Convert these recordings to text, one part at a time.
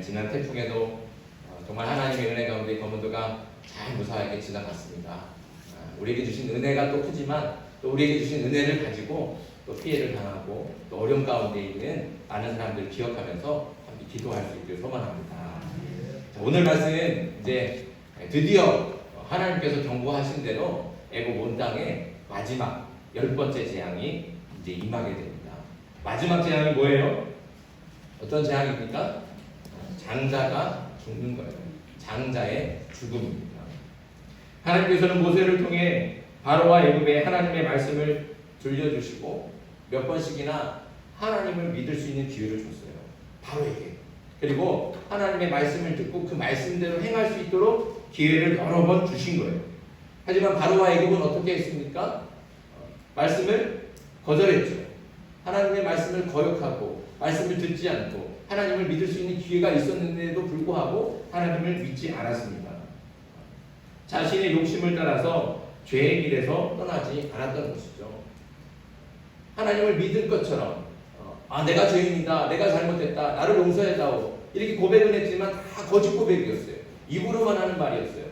지난 태풍에도 정말 하나님의 은혜 가운데 거문도가 잘 무사하게 지나갔습니다. 우리에게 주신 은혜가 또 크지만 또 우리에게 주신 은혜를 가지고 또 피해를 당하고 또 어려움 가운데 있는 많은 사람들을 기억하면서 함께 기도할 수 있기를 소망합니다. 자, 오늘 말씀 이제 드디어 하나님께서 경고하신 대로 애굽 온 땅의 마지막 10번째 재앙이 이제 임하게 됩니다. 마지막 재앙이 뭐예요? 어떤 재앙입니까? 장자가 죽는 거예요. 장자의 죽음입니다. 하나님께서는 모세를 통해 바로와 애굽에 하나님의 말씀을 들려주시고 몇 번씩이나 하나님을 믿을 수 있는 기회를 줬어요. 바로에게. 그리고 하나님의 말씀을 듣고 그 말씀대로 행할 수 있도록 기회를 여러 번 주신 거예요. 하지만 바로와 애굽은 어떻게 했습니까? 말씀을 거절했죠. 하나님의 말씀을 거역하고 말씀을 듣지 않고 하나님을 믿을 수 있는 기회가 있었는데도 불구하고 하나님을 믿지 않았습니다. 자신의 욕심을 따라서 죄의 길에서 떠나지 않았던 것이죠. 하나님을 믿을 것처럼 내가 죄인이다, 내가 잘못했다, 나를 용서해다오 이렇게 고백을 했지만 다 거짓 고백이었어요. 입으로만 하는 말이었어요.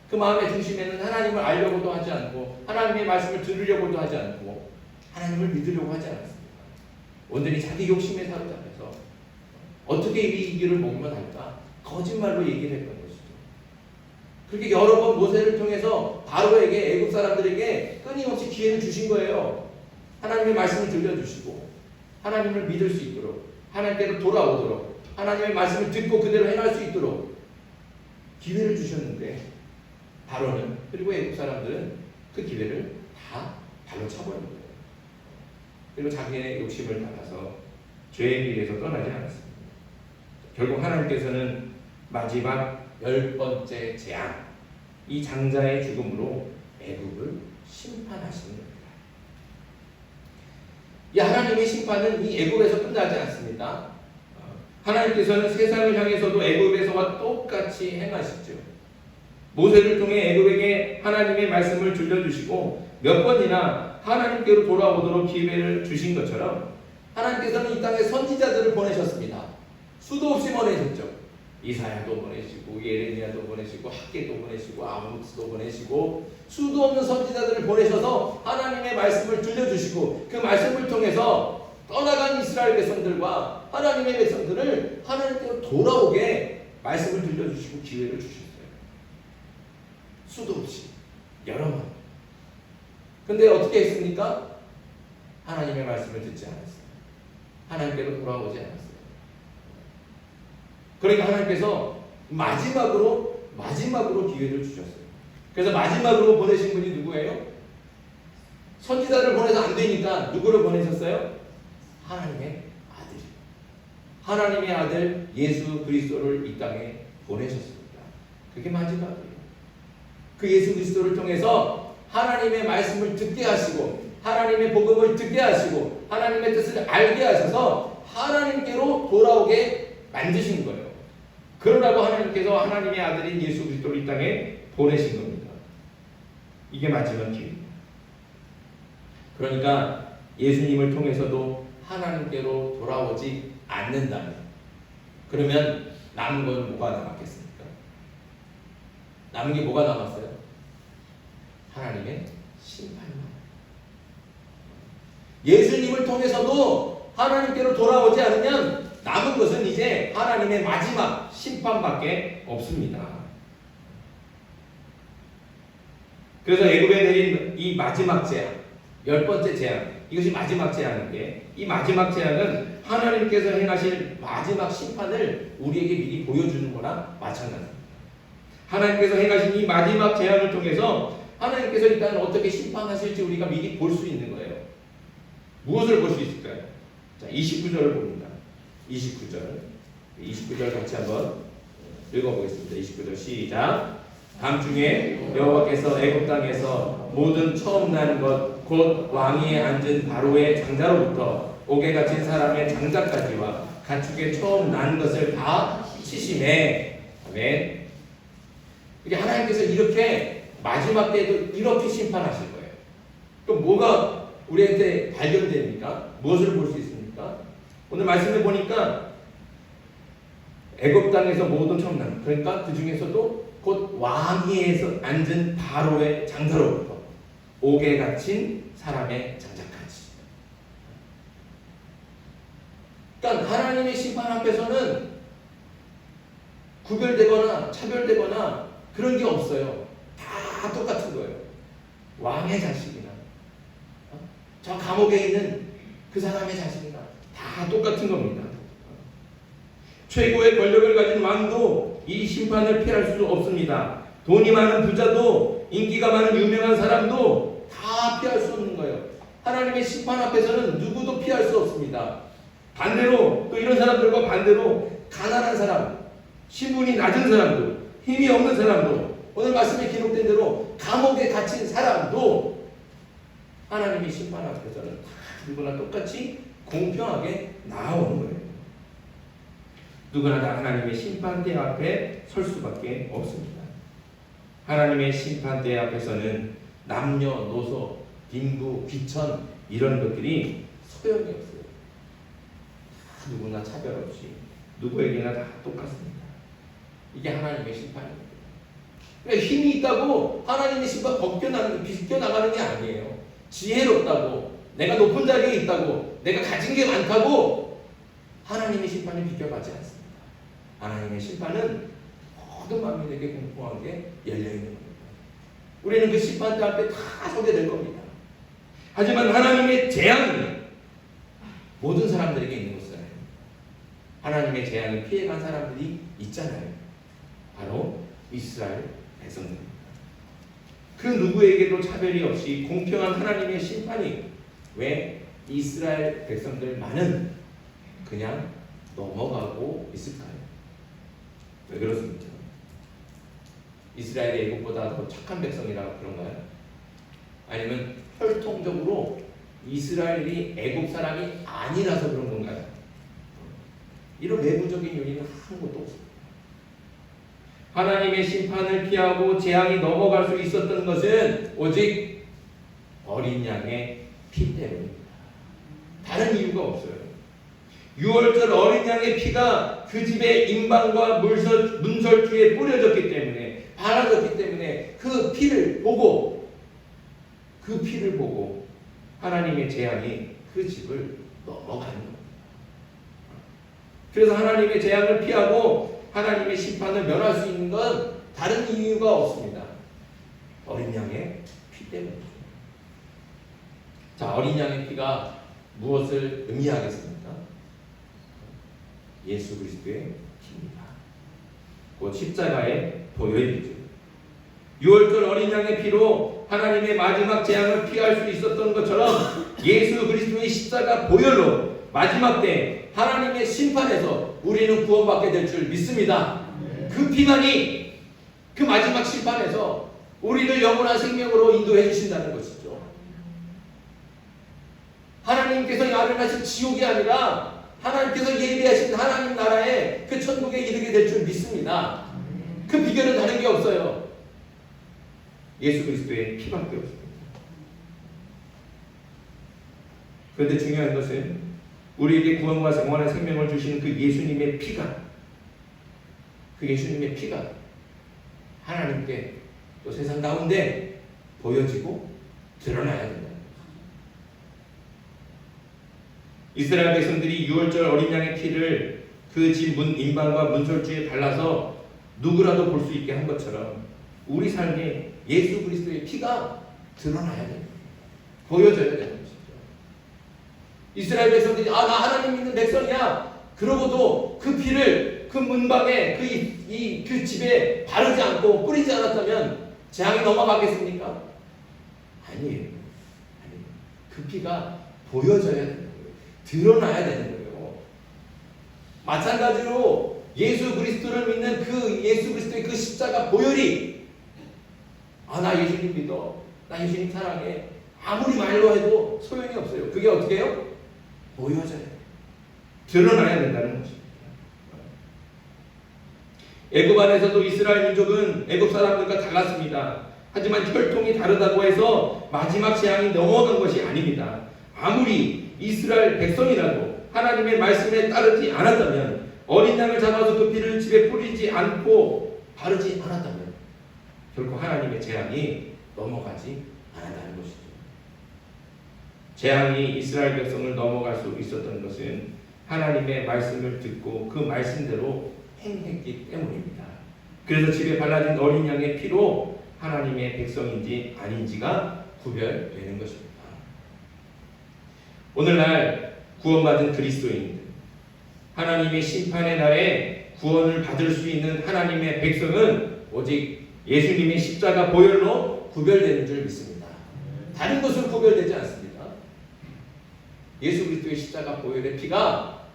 그 마음의 중심에는 하나님을 알려고도 하지 않고 하나님의 말씀을 들으려고도 하지 않고 하나님을 믿으려고 하지 않았습니다. 온전히 자기 욕심에 사로잡혀서 어떻게 이 길을 먹으면 할까? 거짓말로 얘기를 했던 것이죠. 그렇게 여러 번 모세를 통해서 바로에게 애굽 사람들에게 끊임없이 기회를 주신 거예요. 하나님의 말씀을 들려주시고 하나님을 믿을 수 있도록 하나님께로 돌아오도록 하나님의 말씀을 듣고 그대로 행할 수 있도록 기회를 주셨는데 바로는 그리고 애굽 사람들은 그 기회를 다 발로 차버린 거예요. 그리고 자기의 욕심을 따라서 죄의 길에서 떠나지 않았습니다. 결국 하나님께서는 마지막 10번째 재앙, 이 장자의 죽음으로 애굽을 심판하시는 겁니다. 이 하나님의 심판은 이 애굽에서 끝나지 않습니다. 하나님께서는 세상을 향해서도 애굽에서와 똑같이 행하시죠. 모세를 통해 애굽에게 하나님의 말씀을 들려주시고 몇 번이나 하나님께로 돌아오도록 기회를 주신 것처럼 하나님께서는 이 땅에 선지자들을 보내셨습니다. 수도 없이 보내셨죠. 이사야도 보내시고 예레미야도 보내시고 학개도 보내시고 아모스도 보내시고 수도 없는 선지자들을 보내셔서 하나님의 말씀을 들려주시고 그 말씀을 통해서 떠나간 이스라엘 백성들과 하나님의 백성들을 하나님께로 돌아오게 말씀을 들려주시고 기회를 주셨어요. 수도 없이 여러 번. 근데 어떻게 했습니까? 하나님의 말씀을 듣지 않았어요. 하나님께로 돌아오지 않았어요. 그러니까 하나님께서 마지막으로 기회를 주셨어요. 그래서 마지막으로 보내신 분이 누구예요? 선지자를 보내서 안 되니까 누구를 보내셨어요? 하나님의 아들. 하나님의 아들 예수 그리스도를 이 땅에 보내셨습니다. 그게 마지막이에요. 그 예수 그리스도를 통해서 하나님의 말씀을 듣게 하시고 하나님의 복음을 듣게 하시고 하나님의 뜻을 알게 하셔서 하나님께로 돌아오게 만드신 거예요. 그러라고 하나님께서 하나님의 아들인 예수 그리스도를 이 땅에 보내신 겁니다. 이게 마지막 기회입니다. 그러니까 예수님을 통해서도 하나님께로 돌아오지 않는다면 그러면 남은 건 뭐가 남았겠습니까? 남은 게 뭐가 남았어요? 하나님의 심판만. 예수님을 통해서도 하나님께로 돌아오지 않으면 남은 것은 이제 하나님의 마지막 심판밖에 없습니다. 그래서 애굽에 내린 이 마지막 재앙, 10번째 재앙, 이것이 마지막 재앙인데 이 마지막 재앙은 하나님께서 행하실 마지막 심판을 우리에게 미리 보여주는 거나 마찬가지입니다. 하나님께서 행하신 이 마지막 재앙을 통해서 하나님께서 일단 어떻게 심판하실지 우리가 미리 볼 수 있는 거예요. 무엇을 볼 수 있을까요? 자, 29절을 봅니다. 29절 같이 한번 읽어보겠습니다. 29절 시작. 밤중에 여호와께서 애굽 땅에서 모든 처음 난 것 곧 왕위에 앉은 바로의 장자로부터 옥에 갇힌 사람의 장자까지와 가축의 처음 난 것을 다 치심해. 아멘. 이게 하나님께서 이렇게 마지막 때에도 이렇게 심판하실 거예요. 그럼 뭐가 우리한테 발견됩니까? 무엇을 볼 수 있습니까? 오늘 말씀을 보니까 애굽 땅에서 모든 청남, 그러니까 그 중에서도 곧 왕위에서 앉은 바로의 장자로부터 옥에 갇힌 사람의 장자까지. 그러니까 하나님의 심판 앞에서는 구별되거나 차별되거나 그런 게 없어요. 다 똑같은 거예요. 왕의 자식이나 저 감옥에 있는 그 사람의 자식이나 다 똑같은 겁니다. 최고의 권력을 가진 왕도 이 심판을 피할 수 없습니다. 돈이 많은 부자도 인기가 많은 유명한 사람도 다 피할 수 없는 거예요. 하나님의 심판 앞에서는 누구도 피할 수 없습니다. 반대로 또 이런 사람들과 반대로 가난한 사람, 신분이 낮은 사람도, 힘이 없는 사람도, 오늘 말씀에 기록된 대로 감옥에 갇힌 사람도 하나님의 심판 앞에서는 다 누구나 똑같이 공평하게 나아오는 거예요. 누구나 다 하나님의 심판대 앞에 설 수밖에 없습니다. 하나님의 심판대 앞에서는 남녀노소, 빈부, 귀천 이런 것들이 소용이 없어요. 다 누구나 차별 없이 누구에게나 다 똑같습니다. 이게 하나님의 심판입니다. 그러니까 힘이 있다고 하나님의 심판 비껴나가는 게 아니에요. 지혜롭다고, 내가 높은 자리에 있다고, 내가 가진 게 많다고 하나님의 심판이 비껴가지 않습니다. 하나님의 심판은 모든 만민에게 공평하게 열려있는 겁니다. 우리는 그 심판대 앞에 다 서게 될 겁니다. 하지만 하나님의 재앙이 모든 사람들에게 있는 것은 하나님의 재앙을 피해간 사람들이 있잖아요. 바로 이스라엘 백성들입니다. 그 누구에게도 차별이 없이 공평한 하나님의 심판이 왜 이스라엘 백성들만은 그냥 넘어가고 있을까요? 왜 그렇습니까? 이스라엘이 애국보다 더 착한 백성이라 그런가요? 아니면 혈통적으로 이스라엘이 애국 사람이 아니라서 그런 건가요? 이런 내부적인 요인은 한 것도 없습니다. 하나님의 심판을 피하고 재앙이 넘어갈 수 있었던 것은 오직 어린 양의 피 때문입니다. 다른 이유가 없어요. 6월절 어린 양의 피가 그 집의 임방과 문설주에 뿌려졌기 때문에, 바라졌기 때문에 그 피를 보고 하나님의 재앙이 그 집을 넘어가는 겁니다. 그래서 하나님의 재앙을 피하고 하나님의 심판을 면할 수 있는 건 다른 이유가 없습니다. 어린 양의 피 때문이죠. 자, 어린 양의 피가 무엇을 의미하겠습니까? 예수 그리스도의 피입니다. 곧 십자가의 보혈이죠. 6월절 어린 양의 피로 하나님의 마지막 재앙을 피할 수 있었던 것처럼 예수 그리스도의 십자가 보혈로 마지막 때 하나님의 심판에서 우리는 구원받게 될 줄 믿습니다. 그 피만이 그 마지막 심판에서 우리를 영원한 생명으로 인도해 주신다는 것이죠. 하나님께서 야단하신 지옥이 아니라 하나님께서 예비하신 하나님 나라의 그 천국에 이르게 될 줄 믿습니다. 그 비결은 다른 게 없어요. 예수 그리스도의 피밖에 없습니다. 그런데 중요한 것은 우리에게 구원과 영원한 생명을 주시는 그 예수님의 피가, 하나님께 또 세상 가운데 보여지고 드러나야 된다. 이스라엘 백성들이 6월절 어린 양의 피를 그 집 문 임방과 문설주에 발라서 누구라도 볼 수 있게 한 것처럼 우리 삶에 예수 그리스도의 피가 드러나야 됩니다. 보여져야 되는 것이죠. 이스라엘 백성들이 나 하나님 믿는 백성이야. 그러고도 그 피를 그 문방에 그 집에 바르지 않고 뿌리지 않았다면 재앙이 넘어가겠습니까? 아니에요. 그 피가 보여져야 되는 거예요. 드러나야 되는 거예요. 마찬가지로 예수 그리스도를 믿는 그 예수 그리스도의 그 십자가 보혈이 나 예수님 믿어. 나 예수님 사랑해. 아무리 말로 해도 소용이 없어요. 그게 어떻게 해요? 보여져야 돼요. 드러나야 된다는 것입니다. 애굽 안에서도 이스라엘 민족은 애굽 사람들과 달랐습니다. 하지만 혈통이 다르다고 해서 마지막 재앙이 넘어간 것이 아닙니다. 아무리 이스라엘 백성이라도 하나님의 말씀에 따르지 않았다면 어린 양을 잡아서 그 피를 집에 뿌리지 않고 바르지 않았다면 결코 하나님의 재앙이 넘어가지 않았다는 것이죠. 재앙이 이스라엘 백성을 넘어갈 수 있었던 것은 하나님의 말씀을 듣고 그 말씀대로 행했기 때문입니다. 그래서 집에 발라진 어린 양의 피로 하나님의 백성인지 아닌지가 구별되는 것입니다. 오늘날 구원받은 그리스도인들, 하나님의 심판의 날에 구원을 받을 수 있는 하나님의 백성은 오직 예수님의 십자가 보혈로 구별되는 줄 믿습니다. 다른 것으로 구별되지 않습니다. 예수 그리스도의 십자가 보혈의 피가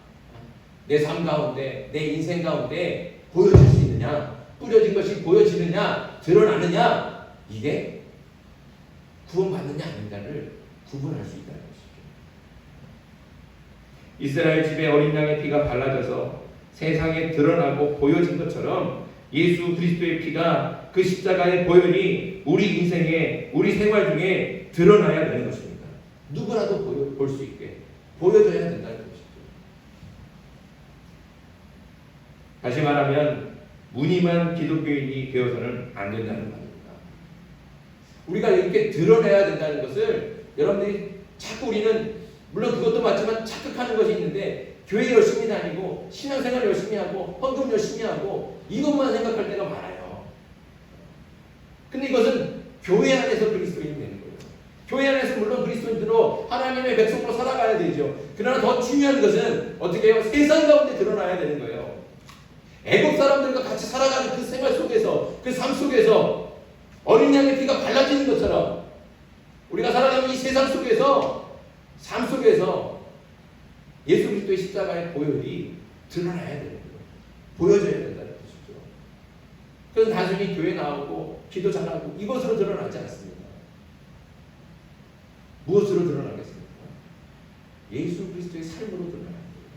내 삶 가운데, 내 인생 가운데 보여질 수 있느냐, 뿌려진 것이 보여지느냐, 드러나느냐, 이게 구원받느냐 아닌가를 구분할 수 있다는 것이죠. 이스라엘 집에 어린 양의 피가 발라져서 세상에 드러나고 보여진 것처럼 예수 그리스도의 피가 그 십자가의 보혈이 우리 인생에, 우리 생활 중에 드러나야 되는 것입니다. 누구라도 볼 수 있게 보여줘야 된다는 것이죠. 다시 말하면 무늬만 기독교인이 되어서는 안 된다는 말입니다. 우리가 이렇게 드러내야 된다는 것을 여러분들이 자꾸 우리는 물론 그것도 맞지만 착각하는 것이 있는데 교회 열심히 다니고 신앙생활 열심히 하고 헌금 열심히 하고 이것만 생각할 때가 많아요. 근데 이것은 교회 안에서 그리스도인이 되는 거예요. 교회 안에서 물론 그리스도인들로 하나님의 백성으로 살아가야 되죠. 그러나 더 중요한 것은 어떻게 해요? 세상 가운데 드러나야 되는 거예요. 애국 사람들과 같이 살아가는 그 생활 속에서, 그 삶 속에서 어린 양의 피가 발라지는 것처럼 우리가 살아가는 이 세상 속에서, 삶 속에서 예수 그리스도의 십자가의 보혈이 드러나야 되는 거예요. 보여져야 된다는 것이죠. 그래서 단순히 교회 나오고 기도 잘하고 이것으로 드러나지 않습니다. 무엇으로 드러나겠습니까? 예수 그리스도의 삶으로 드러나는 거예요.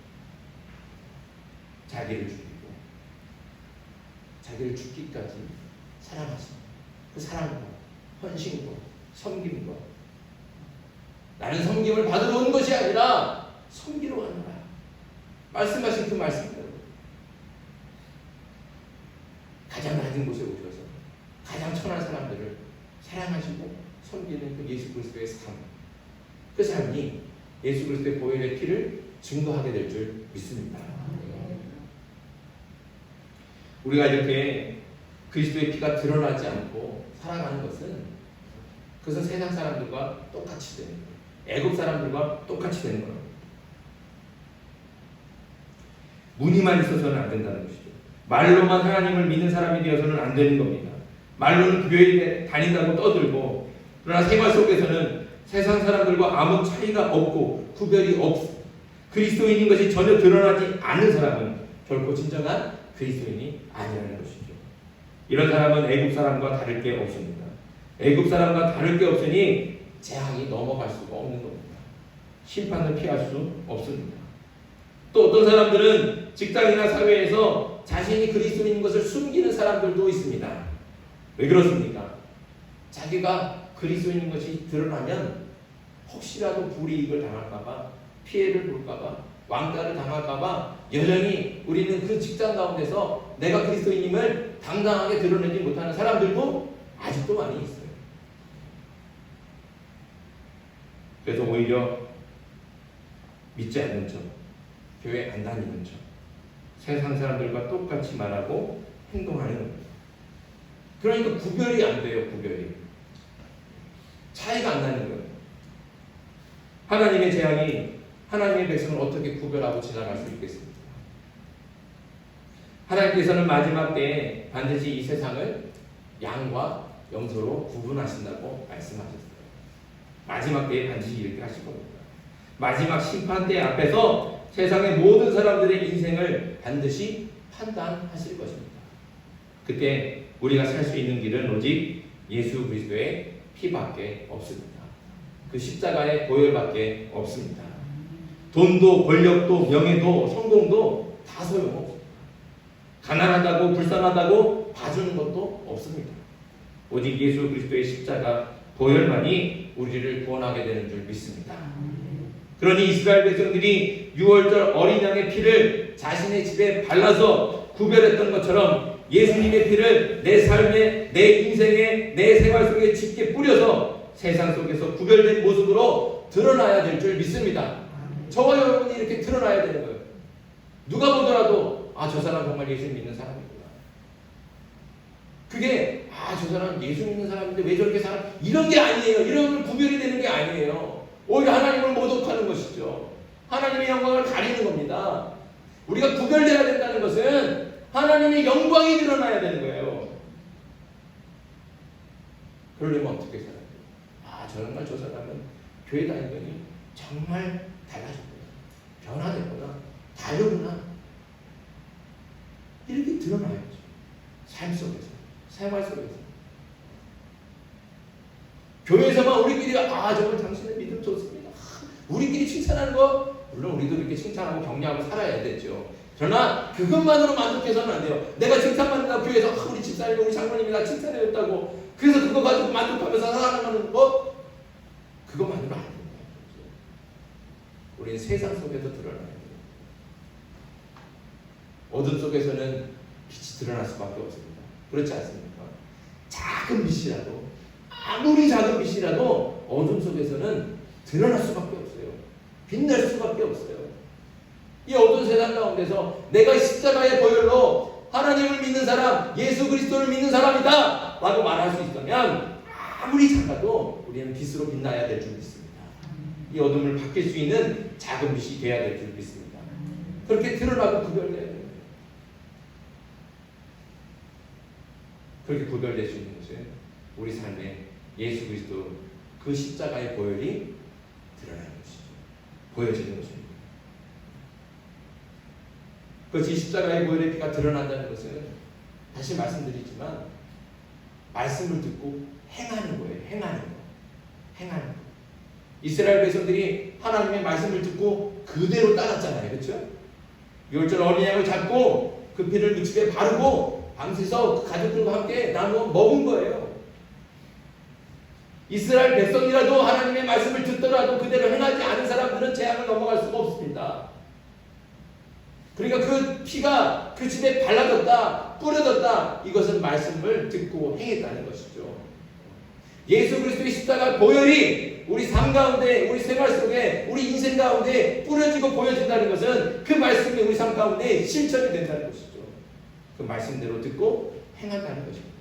자기를 죽이고 자기를 죽기까지 사랑하신 그 사랑과 헌신과 섬김과 나는 섬김을 받으러 온 것이 아니라 섬기러 왔노라 말씀하신 그 말씀대로 가장 낮은 곳에 오셔서 가장 천한 사람들을 사랑하시고 섬기는 그 예수 그리스도의 삶, 그 삶이 예수 그리스도의 보혈의 피를 증거하게 될 줄 믿습니다. 우리가 이렇게 그리스도의 피가 드러나지 않고 살아가는 것은 그것은 세상 사람들과 똑같이 되는 거예요. 애국 사람들과 똑같이 되는 거예요. 무늬만 있어서는 안 된다는 것이죠. 말로만 하나님을 믿는 사람이 되어서는 안 되는 겁니다. 말로는 교회에 다닌다고 떠들고 그러나 생활 속에서는 세상 사람들과 아무 차이가 없고 구별이 없고 그리스도인인 것이 전혀 드러나지 않는 사람은 결코 진정한 그리스도인이 아니라는 것이죠. 이런 사람은 애국 사람과 다를 게 없습니다. 애국 사람과 다를 게 없으니 재앙이 넘어갈 수가 없는 겁니다. 심판을 피할 수 없습니다. 또 어떤 사람들은 직장이나 사회에서 자신이 그리스도인인 것을 숨기는 사람들도 있습니다. 왜 그렇습니까? 자기가 그리스도인인 것이 드러나면 혹시라도 불이익을 당할까봐, 피해를 볼까봐, 왕따를 당할까봐 여전히 우리는 그 직장 가운데서 내가 그리스도인임을 당당하게 드러내지 못하는 사람들도 아직도 많이 있어요. 그래서 오히려 믿지 않는 척, 교회 안 다니는 척, 세상 사람들과 똑같이 말하고 행동하는 겁니다. 그러니까 구별이 안 돼요. 구별이. 차이가 안 나는 거예요. 하나님의 재앙이 하나님의 백성을 어떻게 구별하고 지나갈 수 있겠습니까? 하나님께서는 마지막 때에 반드시 이 세상을 양과 염소로 구분하신다고 말씀하셨어요. 마지막 때에 반드시 이렇게 하실 겁니다. 마지막 심판 때 앞에서 세상의 모든 사람들의 인생을 반드시 판단하실 것입니다. 그때 우리가 살 수 있는 길은 오직 예수 그리스도의 피밖에 없습니다. 그 십자가의 보혈밖에 없습니다. 돈도 권력도 명예도 성공도 다 소용없습니다. 가난하다고 불쌍하다고 봐주는 것도 없습니다. 오직 예수 그리스도의 십자가 보혈만이 우리를 구원하게 되는 줄 믿습니다. 그러니 이스라엘 백성들이 유월절 어린 양의 피를 자신의 집에 발라서 구별했던 것처럼 예수님의 피를 내 삶에, 내 인생에, 내 생활 속에 짙게 뿌려서 세상 속에서 구별된 모습으로 드러나야 될 줄 믿습니다. 저와 여러분이 이렇게 드러나야 되는 거예요. 누가 보더라도 저 사람 정말 예수 믿는 사람이구나. 그게 저 사람 예수 믿는 사람인데 왜 저렇게 살아? 이런 게 아니에요. 이런 구별이 되는 게 아니에요. 오히려 하나님을 모독하는 것이죠. 하나님의 영광을 가리는 겁니다. 우리가 구별되어야 된다는 것은 하나님의 영광이 드러나야 되는 거예요. 그러려면 어떻게 살아야 돼요? 정말 저 사람은 교회 다니더니 정말 달라졌구나. 변화됐구나. 다르구나. 이렇게 드러나야죠. 삶 속에서, 생활 속에서. 교회에서만 우리끼리 정말 당신의 믿음 좋습니다. 우리끼리 칭찬하는 거 물론 우리도 이렇게 칭찬하고 격려하고 살아야 되죠. 그러나 그것만으로 만족해서는 안 돼요. 내가 칭찬받는다고 교회에서 우리 집사님, 우리 장로님이 나 칭찬해줬다고 그래서 그거 가지고 만족하면서 살아가는 거 그것만으로 안 돼요. 우리는 세상 속에서 드러나야 돼요. 어둠 속에서는 빛이 드러날 수밖에 없습니다. 그렇지 않습니까? 작은 빛이라도 아무리 작은 빛이라도 어둠 속에서는 드러날 수밖에 없어요. 빛날 수밖에 없어요. 이 어두운 세상 가운데서 내가 십자가의 보혈로 하나님을 믿는 사람, 예수 그리스도를 믿는 사람이다 라고 말할 수 있다면 아무리 작아도 우리는 빛으로 빛나야 될 줄 믿습니다. 이 어둠을 바뀔 수 있는 작은 빛이 되어야 될 줄 믿습니다. 그렇게 드러나고 구별돼야 됩니다. 그렇게 구별될 수 있는 것은 우리 삶에 예수 그리스도 그 십자가의 보혈이 드러나는 것이죠. 보여지는 것입니다. 그것이 십자가의 보혈의 피가 드러난다는 것은 다시 말씀드리지만 말씀을 듣고 행하는 거예요. 행하는 거. 이스라엘 백성들이 하나님의 말씀을 듣고 그대로 따랐잖아요. 그렇죠? 유월절 어린 양을 잡고 그 피를 그 집에 바르고 밤새서 그 가족들과 함께 나누어 먹은 거예요. 이스라엘 백성이라도 하나님의 말씀을 듣더라도 그대로 행하지 않은 사람들은 재앙을 넘어갈 수가 없습니다. 그러니까 그 피가 그 집에 발라졌다, 뿌려졌다. 이것은 말씀을 듣고 행했다는 것이죠. 예수 그리스도의 십자가 보혈이 우리 삶 가운데, 우리 생활 속에, 우리 인생 가운데 뿌려지고 보여진다는 것은 그 말씀이 우리 삶 가운데 실천이 된다는 것이죠. 그 말씀대로 듣고 행한다는 것입니다.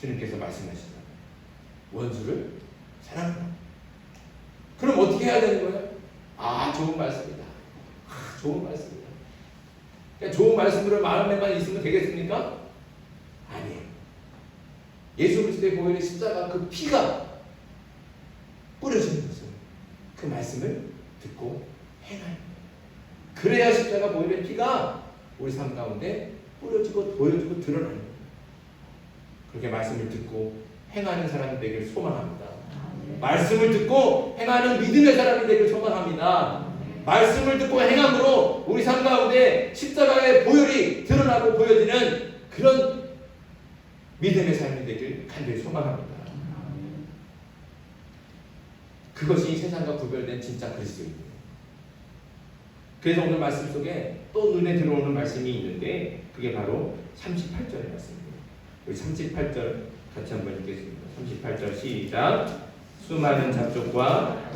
주님께서 말씀하시잖아요. 원수를 사랑하라. 그럼 어떻게 해야 되는 거예요? 좋은 말씀이다. 좋은 말씀이다. 그냥 좋은 말씀으로 마음에만 있으면 되겠습니까? 아니에요. 예수 그리스도의 보혈의 십자가 그 피가 뿌려지는 것은 그 말씀을 듣고 행하는 거예요. 그래야 십자가 보혈의 피가 우리 삶 가운데 뿌려지고 보여지고 드러나는 거예요. 그렇게 말씀을 듣고 행하는 사람이 되길 소망합니다. 말씀을 듣고 행하는 믿음의 사람이 되길 소망합니다. 말씀을 듣고 행함으로 우리 삶 가운데 십자가의 보혈이 드러나고 보여지는 그런 믿음의 삶이 되길 간절히 소망합니다. 그것이 세상과 구별된 진짜 그리스도입니다. 그래서 오늘 말씀 속에 또 눈에 들어오는 말씀이 있는데 그게 바로 38절의 말씀입니다. 우리 38절 같이 한번 읽겠습니다. 38절 시작. 수많은 잡족과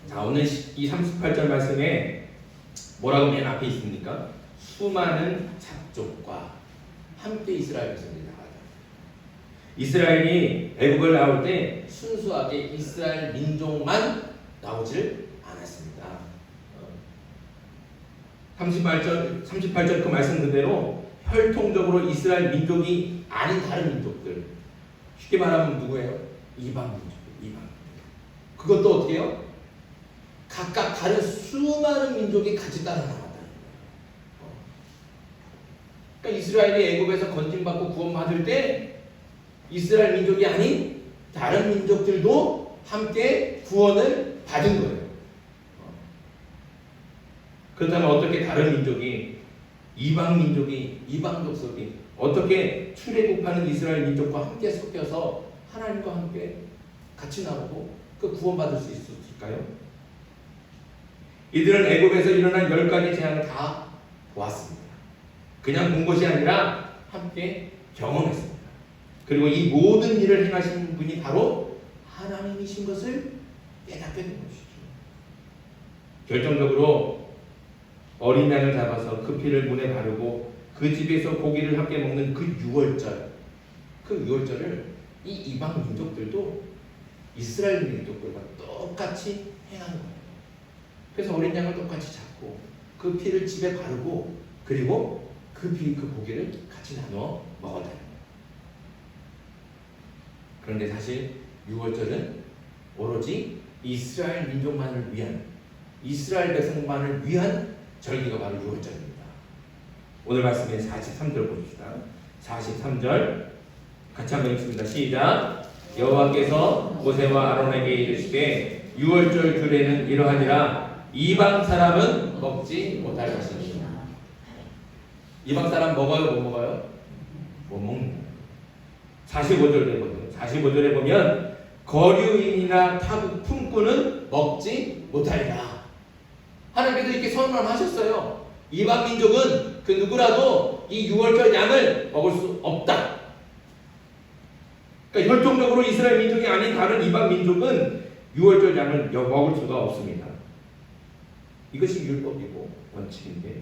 자, 오늘 이 38절 말씀에 뭐라고 맨 앞에 있습니까? 수많은 잡족과 함께 이스라엘 백성들이 나가다. 이스라엘이 애굽을 나올 때 순수하게 이스라엘 민족만 나오질 않았습니다. 38절 그 말씀 그대로 혈통적으로 이스라엘 민족이 아닌 다른 민족들, 쉽게 말하면 누구예요? 이방 민족이에요. 이방. 그것도 어떻게 해요? 각각 다른 수많은 민족이 같이 따라 나간다는 거예요. 그러니까 이스라엘이 애굽에서 건진받고 구원받을 때 이스라엘 민족이 아닌 다른 민족들도 함께 구원을 받은 거예요. 그렇다면 어떻게 다른 민족이 이방 민족이 이방 족속이 어떻게 출애굽하는 이스라엘 민족과 함께 섞여서 하나님과 함께 같이 나오고 그 구원받을 수 있을까요? 이들은 애굽에서 일어난 10가지 재앙을 다 보았습니다. 그냥 본 것이 아니라 함께 경험했습니다. 그리고 이 모든 일을 행하신 분이 바로 하나님이신 것을 깨닫게 된 것이죠. 결정적으로 어린 양을 잡아서 그 피를 문에 바르고 그 집에서 고기를 함께 먹는 그 유월절을 이 이방 민족들도 이스라엘 민족들과 똑같이 행하는 거예요. 그래서 어린 양을 똑같이 잡고 그 피를 집에 바르고 그리고 그 고기를 같이 나누어 먹었다는 거예요. 그런데 사실 유월절은 오로지 이스라엘 민족만을 위한, 이스라엘 백성만을 위한 절기가 바로 유월절입니다. 오늘 말씀의 43절 보십시다. 43절 같이 한번 읽습니다. 시작. 여호와께서 모세와 아론에게 이르시되 유월절 규례는 이러하니라. 이방 사람은 먹지 못할 것이니라. 이방 사람 먹어요? 못 먹어요? 못 먹는 거예요. 45절에 보면 거류인이나 타국 품꾼은 먹지 못하리라. 하나님께서 이렇게 선언을 하셨어요. 이방 민족은 그 누구라도 이 유월절 양을 먹을 수 없다. 그러니까 혈통적으로 이스라엘 민족이 아닌 다른 이방 민족은 유월절 양을 먹을 수가 없습니다. 이것이 율법이고 원칙인데,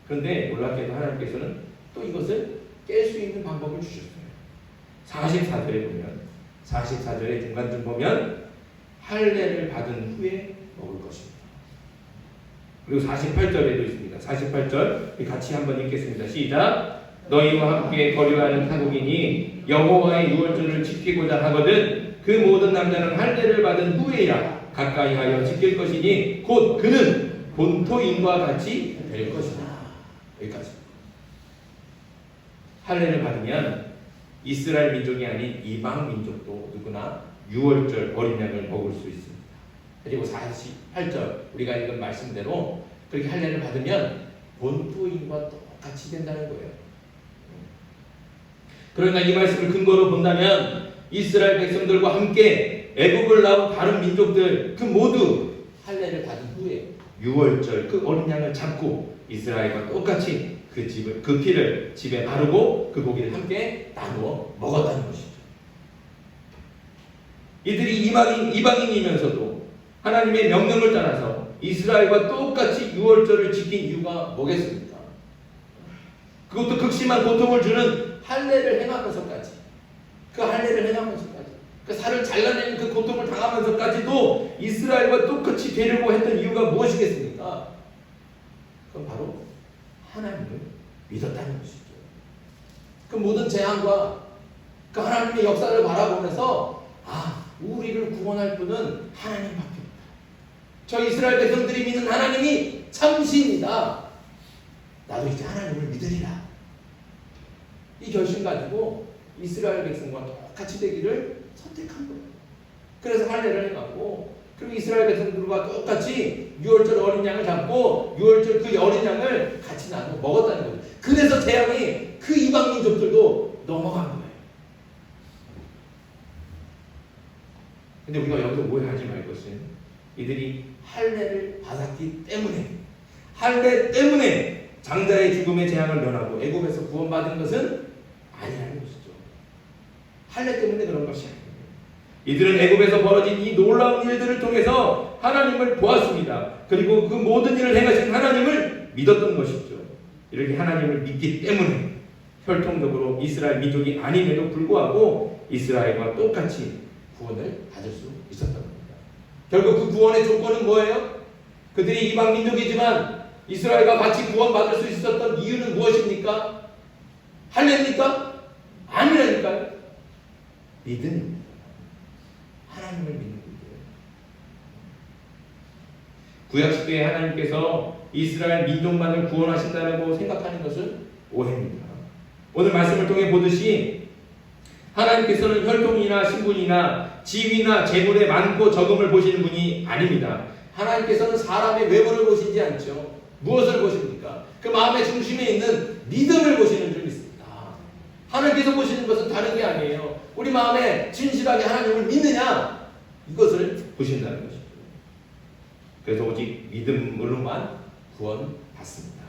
그런데 놀랍게도 하나님께서는 또 이것을 깰 수 있는 방법을 주셨어요. 44절의 중간쯤 보면 할례를 받은 후에 먹을 것입니다. 그리고 48절에도 있습니다. 48절 같이 한번 읽겠습니다. 시작. 너희와 함께 거류하는 타국인이 여호와의 유월절을 지키고자 하거든 그 모든 남자는 할례를 받은 후에야 가까이 하여 지킬 것이니 곧 그는 본토인과 같이 될 것이다. 여기까지. 할례를 받으면 이스라엘 민족이 아닌 이방 민족도 누구나 유월절 어린 양을 먹을 수 있습니다. 그리고 48절 우리가 읽은 말씀대로 그렇게 할례를 받으면 본토인과 똑같이 된다는 거예요. 그러니까 이 말씀을 근거로 본다면 이스라엘 백성들과 함께 애굽을 나온 다른 민족들 그 모두 할례를 받은 후에 유월절 그 어린 양을 잡고 이스라엘과 똑같이 그 피를 집에 바르고 그 고기를 함께 나누어 먹었다는 것이죠. 이들이 이방인이면서도 하나님의 명령을 따라서 이스라엘과 똑같이 유월절을 지킨 이유가 뭐겠습니까? 그것도 극심한 고통을 주는 할례를 행하면서까지, 그 살을 잘라내는 그 고통을 당하면서까지도 이스라엘과 똑같이 되려고 했던 이유가 무엇이겠습니까? 그건 바로 하나님을 믿었다는 것이죠. 그 모든 재앙과 그 하나님의 역사를 바라보면서 우리를 구원할 분은 하나님밖에 없다. 저 이스라엘 백성들이 믿는 하나님이 참신이다. 나도 이제 하나님을 믿으리라. 이 결심 가지고 이스라엘 백성과 똑같이 되기를 선택한 거예요. 그래서 할례를 행하고 그리고 이스라엘 백성들과 똑같이 유월절 어린 양을 잡고 유월절 그 어린 양을 같이 나누어 먹었다는 거예요. 그래서 재앙이 그 이방 민족들도 넘어간 거예요. 근데 우리가 여기서 오해하지 말 것은 이들이 할례를 받았기 때문에, 할례 때문에 장자의 죽음의 재앙을 면하고 애굽에서 구원받은 것은 아니라는 것이죠. 할례 때문에 그런 것이 아니에요. 이들은 애굽에서 벌어진 이 놀라운 일들을 통해서 하나님을 보았습니다. 그리고 그 모든 일을 행하신 하나님을 믿었던 것이죠. 이렇게 하나님을 믿기 때문에 혈통적으로 이스라엘 민족이 아님에도 불구하고 이스라엘과 똑같이 구원을 받을 수 있었던 겁니다. 결국 그 구원의 조건은 뭐예요? 그들이 이방 민족이지만 이스라엘과 같이 구원받을 수 있었던 이유는 무엇입니까? 할례입니까? 아니라니까요. 믿음입니다. 하나님을 믿는 거예요. 구약시대에 하나님께서 이스라엘 민족만을 구원하신다고 생각하는 것은 오해입니다. 오늘 말씀을 통해 보듯이 하나님께서는 혈통이나 신분이나 지위나 재물의 많고 적음을 보시는 분이 아닙니다. 하나님께서는 사람의 외모를 보시지 않죠. 무엇을 보십니까? 그 마음의 중심에 있는 믿음을 보시는 줄 믿습니다. 하나님께서 보시는 것은 다른 게 아니에요. 우리 마음에 진실하게 하나님을 믿느냐, 이것을 보신다는 것이죠. 그래서 오직 믿음으로만 구원받습니다.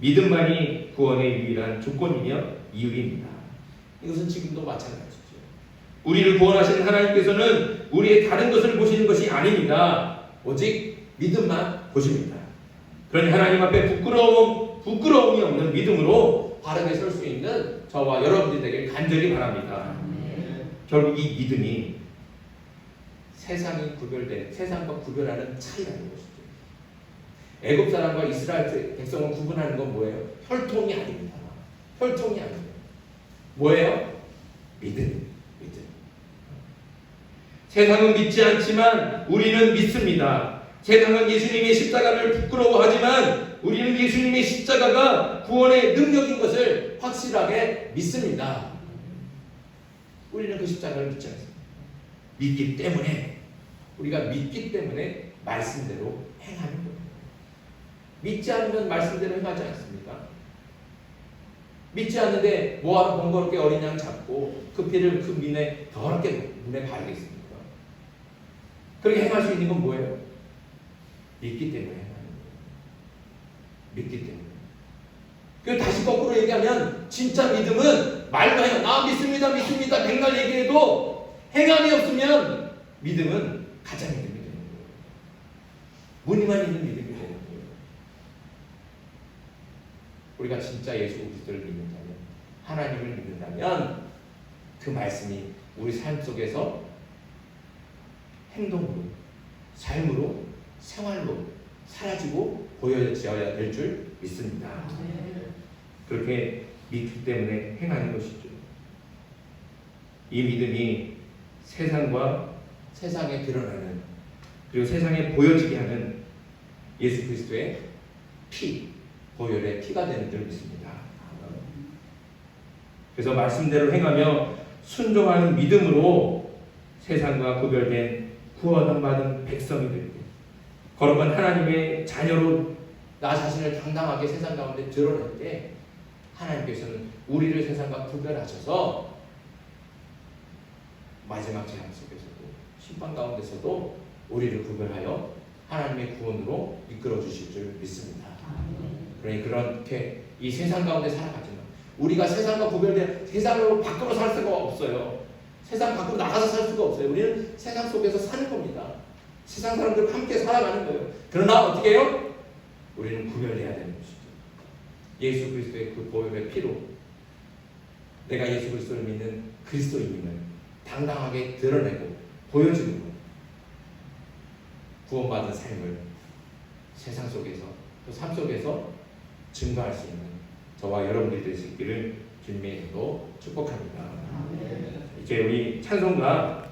믿음만이 구원의 유일한 조건이며 이유입니다. 이것은 지금도 마찬가지죠. 우리를 구원하신 하나님께서는 우리의 다른 것을 보시는 것이 아닙니다. 오직 믿음만 보십니다. 그러니 하나님 앞에 부끄러움이 없는 믿음으로 바르게 설 수 있는 저와 여러분들이 되길 간절히 바랍니다. 결국 이 믿음이 세상과 구별하는 차이라는 것이죠. 애굽 사람과 이스라엘 백성을 구분하는 건 뭐예요? 혈통이 아닙니다. 혈통이 아니에요. 뭐예요? 믿음. 세상은 믿지 않지만 우리는 믿습니다. 세상은 예수님의 십자가를 부끄러워하지만 우리는 예수님의 십자가가 구원의 능력인 것을 확실하게 믿습니다. 우리는 그 십자가를 믿지 않습니다. 우리가 믿기 때문에 말씀대로 행하는 겁니다. 믿지 않으면 말씀대로 행하지 않습니까? 믿지 않는데 뭐하러 번거롭게 어린 양 잡고 그 피를 그 민에 더럽게 눈에 바르겠습니까? 그렇게 행할 수 있는 건 뭐예요? 믿기 때문에 행하는 거예요. 믿기 때문에. 그 다시 거꾸로 얘기하면 진짜 믿음은 말로 행함. 나 믿습니다. 백날 얘기해도 행함이 없으면 믿음은 가짜 믿음이 되는 거예요. 무늬만 있는 믿음이 되는 거예요. 우리가 진짜 예수 그리스도를 믿는다면, 하나님을 믿는다면 그 말씀이 우리 삶 속에서 행동으로, 삶으로, 생활로 사라지고 보여져야 될 줄 믿습니다. 그렇게 믿기 때문에 행하는 것이죠. 이 믿음이 세상에 드러나는, 그리고 세상에 보여지게 하는 예수 그리스도의 피, 보혈의 피가 되는 줄 믿습니다. 그래서 말씀대로 행하며 순종하는 믿음으로 세상과 구별된 구원을 받은 백성이 되고 거룩한 하나님의 자녀로 나 자신을 당당하게 세상 가운데 드러낼 때 하나님께서는 우리를 세상과 구별하셔서 마지막 재앙 속에서도 심판 가운데서도 우리를 구별하여 하나님의 구원으로 이끌어 주실 줄 믿습니다. 그러니 그렇게 이 세상 가운데 살아가지만 우리가 세상과 구별된 세상으로 밖으로 살 수가 없어요. 세상 밖으로 나가서 살 수가 없어요. 우리는 세상 속에서 사는 겁니다. 세상 사람들과 함께 살아가는 거예요. 그러나 어떻게 해요? 우리는 구별해야 되는 것이죠. 예수 그리스도의 그 보혈의 피로 내가 예수 그리스도를 믿는 그리스도인임을 당당하게 드러내고 보여주는 것, 구원받은 삶을 세상 속에서 또 삶 속에서 증거할 수 있는 저와 여러분들이 될 수 있기를 주님의 이름으로 축복합니다. 이제 우리 찬송가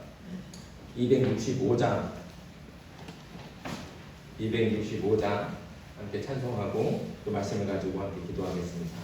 265장 함께 찬송하고 또 말씀을 가지고 함께 기도하겠습니다.